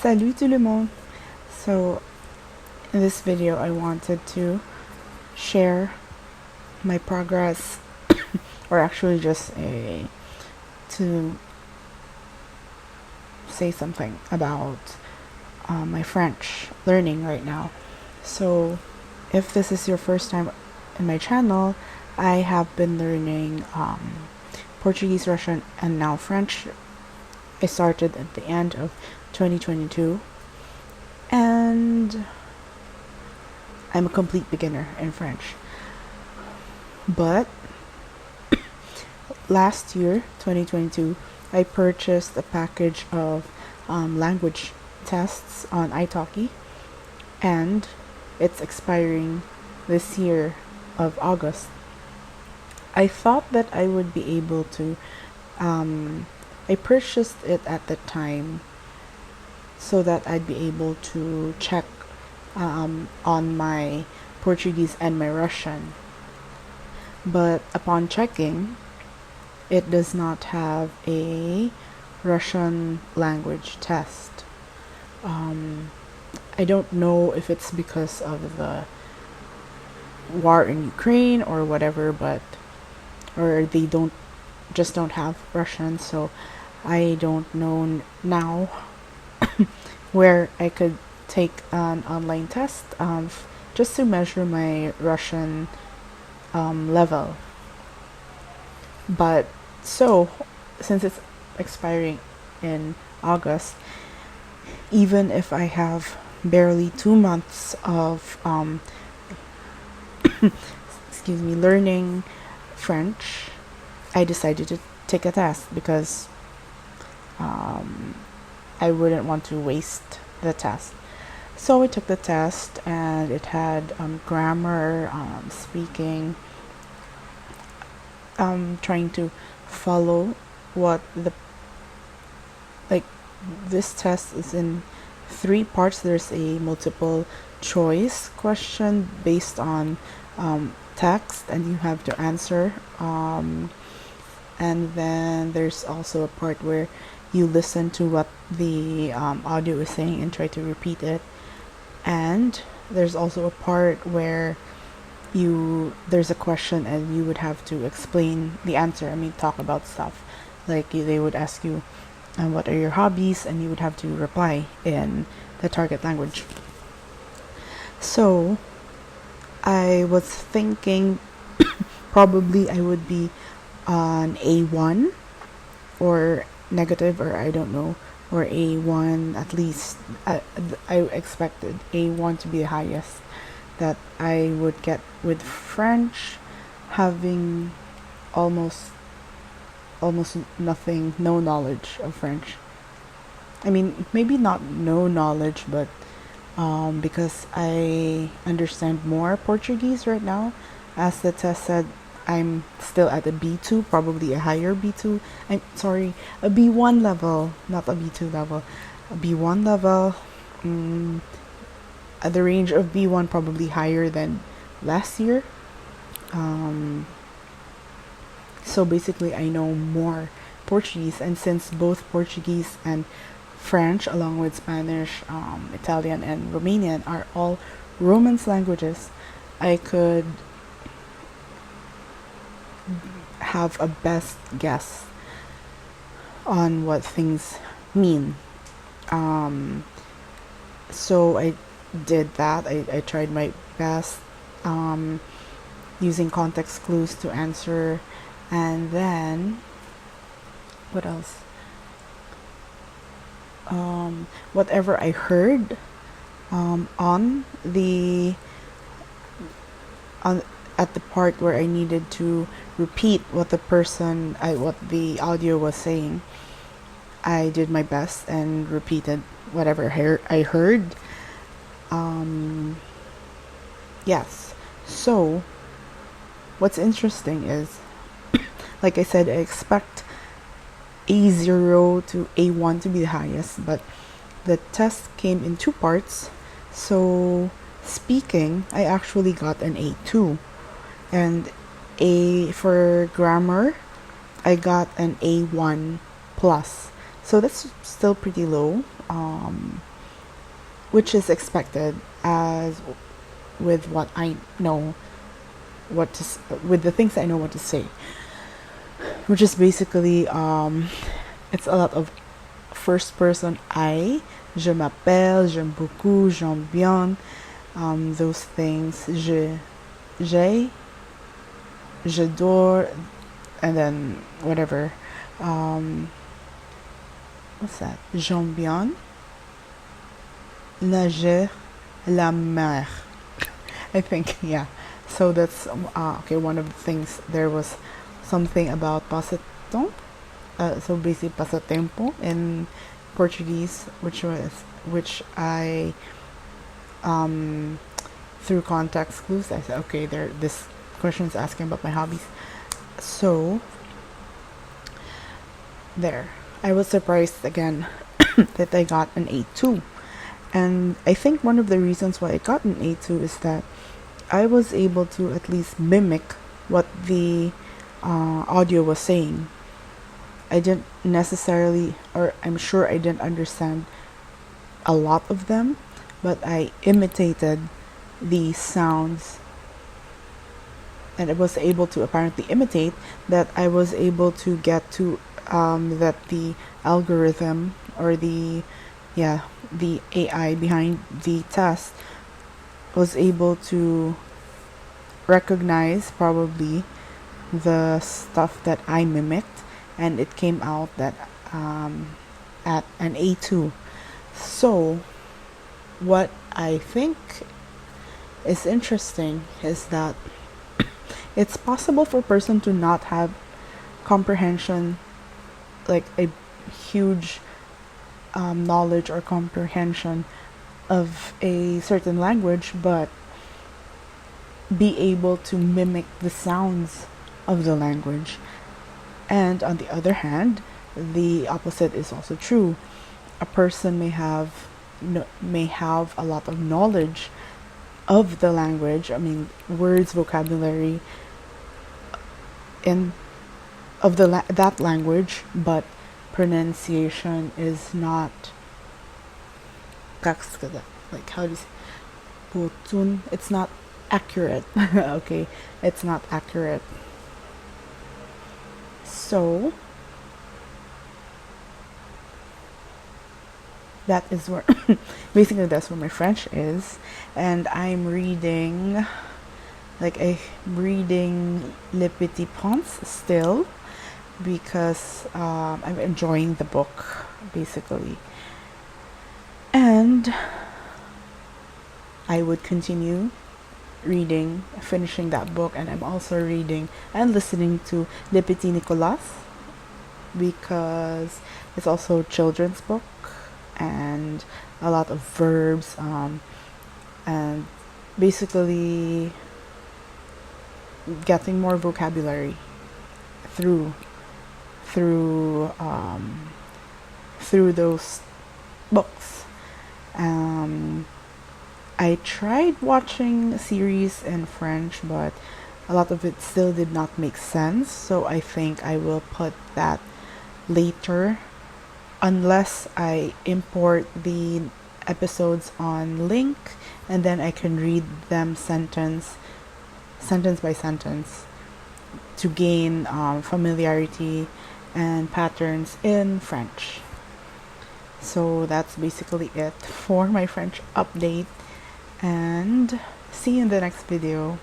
Salut tout le monde! So, in this video, I wanted to share my progress, or actually just to say something about my French learning right now. So, if this is your first time in my channel, I have been learning Portuguese, Russian, and now French. I started at the end of 2022, and I'm a complete beginner in French. But last year, 2022, I purchased a package of language tests on italki, and it's expiring this year of August. I thought that I would be able to I purchased it at the time so that I'd be able to check on my Portuguese and my Russian. But upon checking, it does not have a Russian language test. I don't know if it's because of the war in Ukraine or whatever, or they don't have Russian, so I don't know now where I could take an online test just to measure my Russian level. But so, since it's expiring in August, even if I have barely 2 months of learning French, I decided to take a test because I wouldn't want to waste the test. So I took the test, and it had grammar, speaking, trying to follow what this test is in 3 parts. There's a multiple choice question based on text, and you have to answer, and then there's also a part where you listen to what the audio is saying and try to repeat it. And there's also a part where there's a question and you would have to explain the answer. Talk about stuff. Like they would ask you, what are your hobbies? And you would have to reply in the target language. So I was thinking probably I would be on A1 or negative, or I don't know, or A1 at least. I expected A1 to be the highest that I would get with French, having almost nothing, no knowledge of French. Maybe not no knowledge, but because I understand more Portuguese right now. As the test said, I'm still at a B2, probably a higher B2. I'm sorry, a B1 level, not a B2 level. A B1 level, at the range of B1, probably higher than last year. So basically, I know more Portuguese, and since both Portuguese and French, along with Spanish, Italian, and Romanian, are all Romance languages, I could have a best guess on what things mean. So I did that. I tried my best using context clues to answer, and then what else? Whatever I heard at the part where I needed to repeat what what the audio was saying, I did my best and repeated whatever I heard. Yes. So, what's interesting is, like I said, I expect A0 to A1 to be the highest, but the test came in 2 parts. So, speaking, I actually got an A2. And for grammar, I got an A1 plus. So that's still pretty low. which is expected as with what I know with the things I know what to say, which is basically it's a lot of first person I, je m'appelle, j'aime beaucoup, j'aime bien, those things, j'ai, j'adore, and then whatever, what's that, j'aime bien, nager, la mer, I think, yeah. So that's okay. One of the things, there was something about passatempo, so basically passatempo in Portuguese, which I through context clues I said, okay, there, this question is asking about my hobbies. So there, I was surprised again that I got an A2, and I think one of the reasons why I got an A2 is that I was able to at least mimic what the audio was saying. I didn't necessarily, or I'm sure I didn't understand a lot of them, but I imitated the sounds, and I was able to apparently imitate that. I was able to get to that the algorithm, or the AI behind the test was able to recognize probably the stuff that I mimicked, and it came out that at an A2. So what I think is interesting is that it's possible for a person to not have comprehension, like a huge knowledge or comprehension of a certain language, but be able to mimic the sounds of the language. And on the other hand, the opposite is also true. A person may have a lot of knowledge of the language, I mean words, vocabulary in of that language, but pronunciation is not, like, how do you say, it's not accurate. Okay, it's not accurate. So that is where basically that's where my French is, and I'm reading Les Petits Princes still, because I'm enjoying the book basically, and I would continue finishing that book, and I'm also reading and listening to Le Petit Nicolas, because it's also a children's book and a lot of verbs, and basically getting more vocabulary through those books. I tried watching a series in French, but a lot of it still did not make sense, so I think I will put that later, unless I import the episodes on link, and then I can read them sentence by sentence to gain familiarity and patterns in French. So that's basically it for my French update, and see you in the next video.